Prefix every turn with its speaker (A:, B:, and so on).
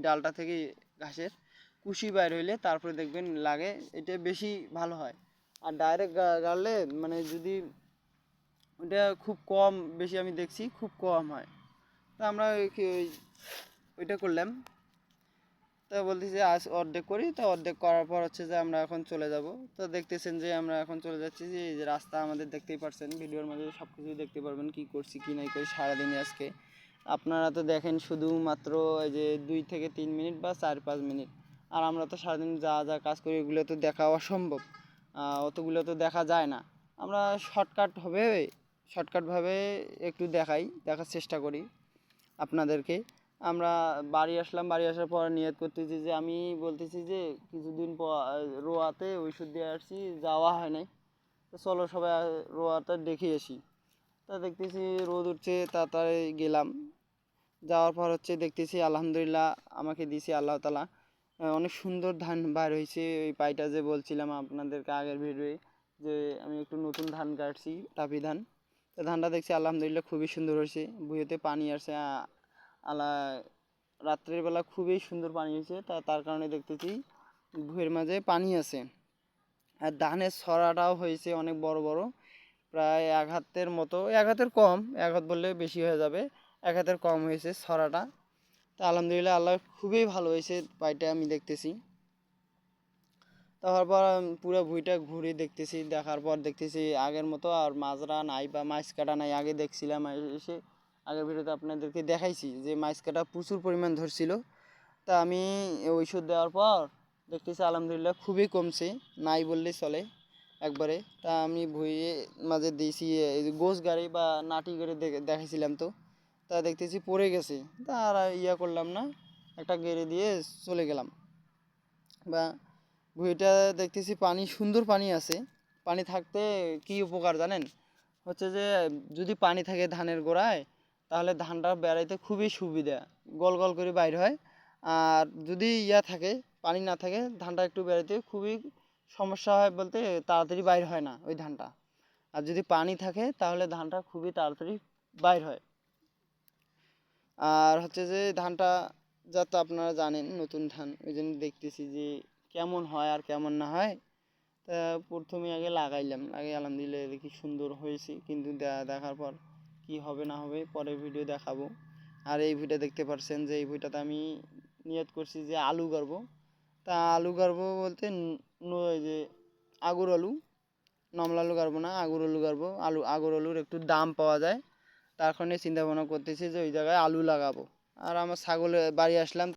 A: ডালটা থেকে ঘাসের কুশি বাইর হইলে তারপরে দেখবেন লাগে, এটা বেশি ভালো হয়। আর ডাইরেক্ট গাড়লে মানে যদি ওটা খুব কম, বেশি আমি দেখছি খুব কম হয়। তা আমরা ওইটা করলাম। তা বলতেছি আজ অর্ধেক করি, তো অর্ধেক করার পর হচ্ছে যে আমরা এখন চলে যাব। তো দেখতেছেন যে আমরা এখন চলে যাচ্ছি, যে এই যে রাস্তা আমাদের দেখতেই পারছেন, ভিডিওর মধ্যে সব কিছুই দেখতে পারবেন কী করছি কী নাই করি সারাদিনে আজকে। আপনারা তো দেখেন শুধুমাত্র এই যে 2 থেকে 3 মিনিট বা 4-5 মিনিট, আর আমরা তো সারাদিন যা যা কাজ করি ওগুলো তো দেখা অসম্ভব, অতগুলো তো দেখা যায় না। আমরা শর্টকাটভাবে একটু দেখার চেষ্টা করি আপনাদেরকে। আমরা বাড়ি আসলাম, বাড়ি আসার পর নিয়ত করতেছি যে আমি বলতেছি যে কিছুদিন পর রোয়াতে ওষুধ দিয়ে আসছি, যাওয়া হয় নাই, তো চলো সবাই রোয়াটা দেখে আসি। তা দেখতেছি রোদ উঠছে, তাড়াতাড়ি গেলাম। যাওয়ার পর হচ্ছে দেখতেছি আলহামদুলিল্লাহ আমাকে দিয়েছি আল্লাহ তালা, অনেক সুন্দর ধান বার হয়েছে। ওই পাইটা যে বলছিলাম আপনাদেরকে আগের ভিডিওয়ে, যে আমি একটু নতুন ধান কাটছি, তাপি ধান। তো ধানটা দেখছি আলহামদুলিল্লাহ খুবই সুন্দর হয়েছে, ভুঁইতে পানি আসছে, আলা রাত্রের বেলা খুবই সুন্দর পানি হয়েছে, তার কারণে দেখতেছি ভুঁইয়ের মাঝে পানি আছে। আর ধানের ছড়াটাও হয়েছে অনেক বড় বড়, প্রায় 1 হাতের মতো, 1 হাতের কম, 1 হাত বললে বেশি হয়ে যাবে, 1 হাতের কম হয়েছে ছড়াটা। তা আলহামদুলিল্লাহ আল্লাহ খুবই ভালো হয়েছে পাইটা আমি দেখতেছি। তারপর পুরো ভুঁইটা ঘুরে দেখতেছি, দেখার পর দেখতেছি আগের মতো আর মাজরা নাই বা মাছ কাটা নাই। আগে দেখছিলাম এসে, আগের ভিডিওতে আপনাদেরকে দেখাইছি যে মাছ কাটা প্রচুর পরিমাণ ধরছিল। তা আমি ওষুধ দেওয়ার পর দেখতেছি আলহামদুলিল্লাহ খুবই কমছে, নাই বললেই চলে একবারে। তা আমি ভুঁইয়ে মাঝে দিয়েছি এই যে গোস গাড়ি বা নাটি করে দেখাইছিলাম, তো তা দেখতেছি পড়ে গেছে। তা আর ইয়া করলাম না, একটা গেড়ে দিয়ে চলে গেলাম। বা ভুঁইটা দেখতেছি পানি, সুন্দর পানি আছে। পানি থাকতে কি উপকার জানেন, হচ্ছে যে যদি পানি থাকে ধানের গোড়ায়, তাহলে ধানটা বেড়াইতে খুবই সুবিধা, গল গল করে বাইর হয়। আর যদি থাকে, পানি না থাকে, ধানটা একটু বেড়াইতে খুবই সমস্যা হয়, বলতে তাড়াতাড়ি বাইর হয় না ওই ধানটা। আর যদি পানি থাকে তাহলে ধানটা খুবই তাড়াতাড়ি বাইর হয়। আর হচ্ছে যে ধানটা যা তো আপনারা জানেন নতুন ধান, ওই জন্য দেখতেছি যে কেমন হয় আর কেমন না হয়। তা প্রথমে আগে লাগাইলাম, আলহামদুলিল্লাহ দেখি সুন্দর হয়েছে, কিন্তু দেখার পর কি হবে না হবে পরের ভিডিও দেখাবো। আর এই ভিডিও দেখতে পারছেন যে এই ভিডিওতে আমি নিয়ত করছি যে আলু গাড়বো। তা আলু গাড়বো বলতে ওই যে আগুর আলু, নমলা আলু গাড়বো না, আগুর আলু গাড়বো। আগুর আলুর একটু দাম পাওয়া যায়, তার কারণে চিন্তা ভাবনা করতেছি যে ওই জায়গায় আলু লাগাবো। আর আমার ছাগলের বাড়ি আসলাম।